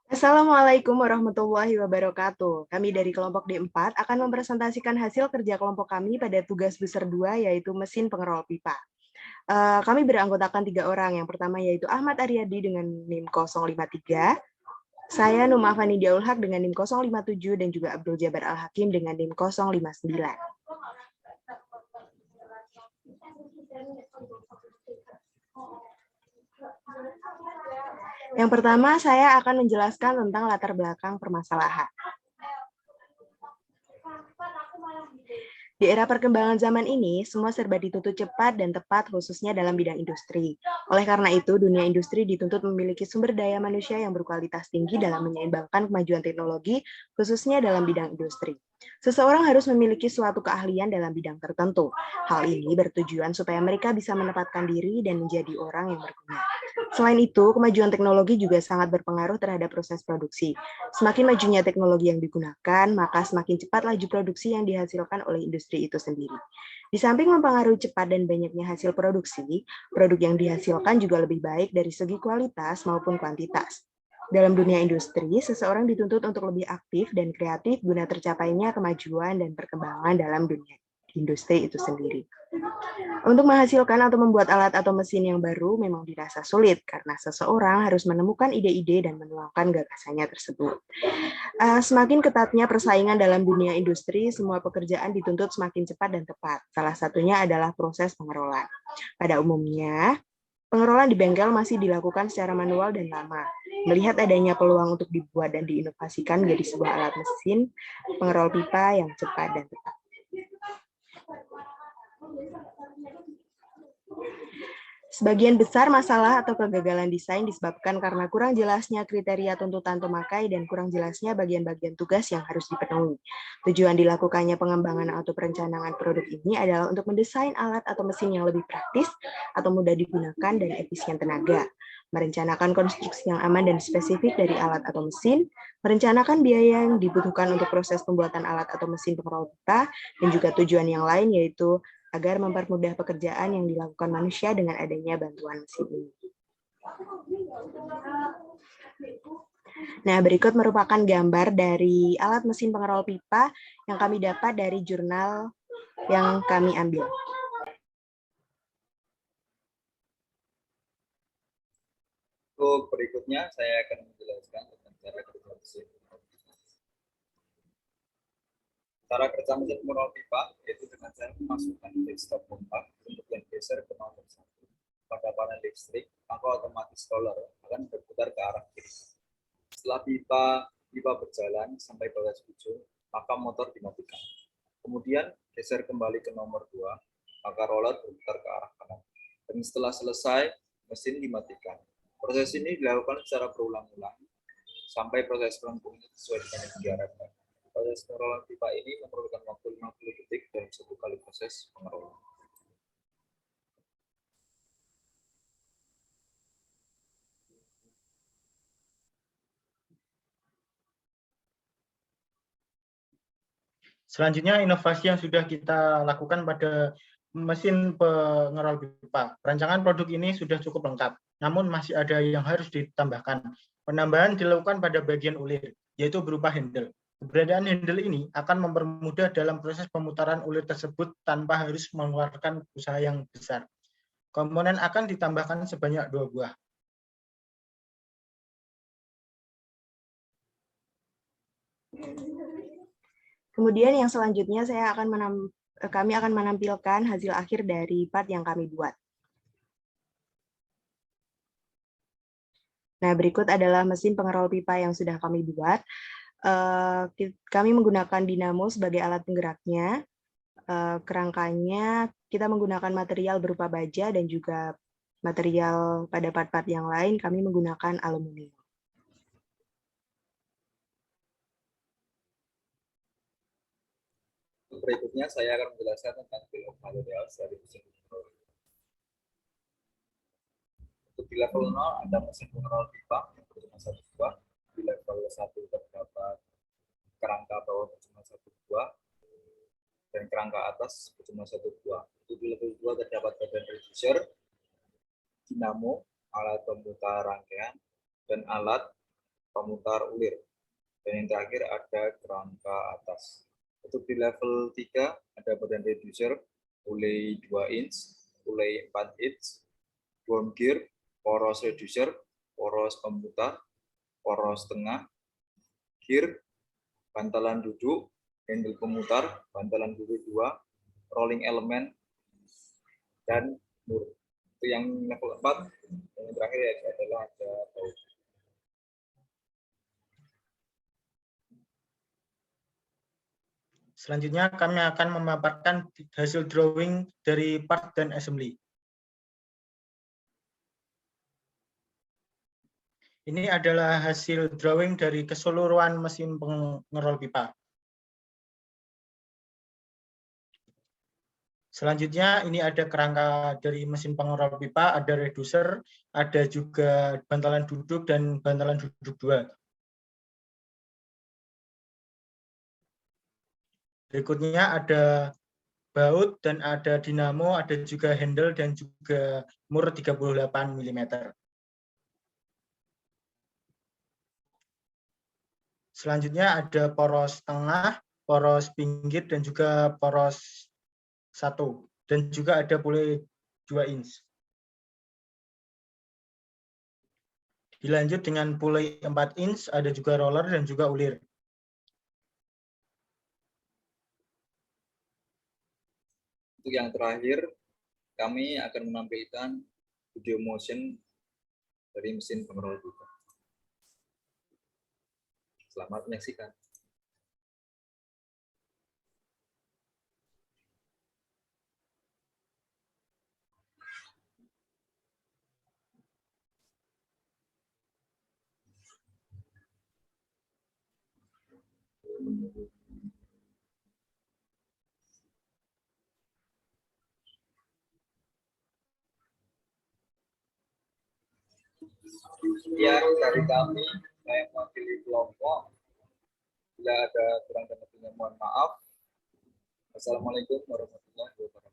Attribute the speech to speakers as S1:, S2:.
S1: Assalamualaikum warahmatullahi wabarakatuh. Kami dari kelompok D4 akan mempresentasikan hasil kerja kelompok kami pada tugas besar 2, yaitu mesin pengerol pipa. Kami beranggotakan 3 orang. Yang pertama yaitu Ahmad Aryadi dengan NIM 053, saya Numa Afani Diaulhaq dengan NIM 057, dan juga Abdul Jabar Al-Hakim dengan NIM 059. Yang pertama, saya akan menjelaskan tentang latar belakang permasalahan. Di era perkembangan zaman ini, semua serba dituntut cepat dan tepat, khususnya dalam bidang industri. Oleh karena itu, dunia industri dituntut memiliki sumber daya manusia yang berkualitas tinggi dalam menyeimbangkan kemajuan teknologi, khususnya dalam bidang industri. Seseorang harus memiliki suatu keahlian dalam bidang tertentu. Hal ini bertujuan supaya mereka bisa menempatkan diri dan menjadi orang yang berguna. Selain itu, kemajuan teknologi juga sangat berpengaruh terhadap proses produksi. Semakin majunya teknologi yang digunakan, maka semakin cepat laju produksi yang dihasilkan oleh industri itu sendiri. Di samping mempengaruhi cepat dan banyaknya hasil produksi, produk yang dihasilkan juga lebih baik dari segi kualitas maupun kuantitas. Dalam dunia industri, seseorang dituntut untuk lebih aktif dan kreatif guna tercapainya kemajuan dan perkembangan dalam dunia industri itu sendiri. Untuk menghasilkan atau membuat alat atau mesin yang baru memang dirasa sulit karena seseorang harus menemukan ide-ide dan menuangkan gagasannya tersebut. Semakin ketatnya persaingan dalam dunia industri, semua pekerjaan dituntut semakin cepat dan tepat. Salah satunya adalah proses pengerolan. Pada umumnya, pengerolan di bengkel masih dilakukan secara manual dan lama. Melihat adanya peluang untuk dibuat dan diinovasikan menjadi sebuah alat mesin pengerol pipa yang cepat dan tepat. Sebagian besar masalah atau kegagalan desain disebabkan karena kurang jelasnya kriteria tuntutan pemakai dan kurang jelasnya bagian-bagian tugas yang harus dipenuhi. Tujuan dilakukannya pengembangan atau perencanaan produk ini adalah untuk mendesain alat atau mesin yang lebih praktis atau mudah digunakan dan efisien tenaga, merencanakan konstruksi yang aman dan spesifik dari alat atau mesin, merencanakan biaya yang dibutuhkan untuk proses pembuatan alat atau mesin pengerol pipa, dan juga tujuan yang lain yaitu agar mempermudah pekerjaan yang dilakukan manusia dengan adanya bantuan mesin ini. Nah, berikut merupakan gambar dari alat mesin pengerol pipa yang kami dapat dari jurnal yang kami ambil.
S2: Untuk berikutnya, saya akan menjelaskan tentang cara kerja mesin. Cara kerja mesin pengerol pipa yaitu dengan cara memasukkan backstop pompa untuk yang geser ke nomor 1 pada panel listrik, maka otomatis roller akan berputar ke arah kiri. Setelah pipa berjalan sampai batas ujung, maka motor dimatikan. Kemudian geser kembali ke nomor 2, maka roller berputar ke arah kanan. Dan setelah selesai, mesin dimatikan. Proses ini dilakukan secara berulang-ulang sampai proses melengkungnya sesuai dengan yang diharapkan. Proses pengerolan pipa ini memerlukan waktu 50 detik dalam satu kali proses pengerolan.
S3: Selanjutnya, inovasi yang sudah kita lakukan pada mesin pengerol pipa. Perancangan produk ini sudah cukup lengkap, namun masih ada yang harus ditambahkan. Penambahan dilakukan pada bagian ulir, yaitu berupa handle. Keberadaan handle ini akan mempermudah dalam proses pemutaran ulir tersebut tanpa harus mengeluarkan usaha yang besar. Komponen akan ditambahkan sebanyak 2 buah.
S1: Kemudian yang selanjutnya kami akan menampilkan hasil akhir dari part yang kami buat. Nah, berikut adalah mesin pengerol pipa yang sudah kami buat. Kami menggunakan dinamo sebagai alat penggeraknya. Kerangkanya kita menggunakan material berupa baja dan juga material pada part-part yang lain kami menggunakan aluminium.
S2: Berikutnya saya akan menjelaskan tentang bill of materials dari mesin pengerol. Untuk di level 0 ada mesin pengerol pipa yang berjumlah 1 buah. Di level 1 terdapat kerangka bawah berjumlah 1 buah dan kerangka atas berjumlah 1 buah. Untuk di level 2 terdapat badan reducer, dinamo, alat pemutar rangkaian, dan alat pemutar ulir. Dan yang terakhir ada kerangka atas. Untuk di level 3 ada badan reducer, pulei 2 inch, pulei 4 inch, worm gear, poros reducer, poros pemutar, poros tengah, gear, bantalan duduk, handle pemutar, bantalan duduk 2, rolling element, dan mur. Itu yang level 4. Yang terakhir adalah ada baut.
S3: Selanjutnya kami akan memaparkan hasil drawing dari part dan assembly. Ini adalah hasil drawing dari keseluruhan mesin pengerol pipa. Selanjutnya ini ada kerangka dari mesin pengerol pipa, ada reducer, ada juga bantalan duduk dan bantalan duduk 2. Berikutnya ada baut dan ada dinamo, ada juga handle dan juga mur 38 mm. Selanjutnya ada poros tengah, poros pinggir dan juga poros 1 dan juga ada pulei 2 inch. Dilanjut dengan pulei 4 inch, ada juga roller dan juga ulir.
S2: Untuk yang terakhir, kami akan menampilkan video motion dari mesin pengerol pipa. Selamat menyaksikan. Ya, dari kami, saya mewakili kelompok. Bila ada kurang dan lebihnya, mohon maaf. Assalamualaikum warahmatullahi wabarakatuh.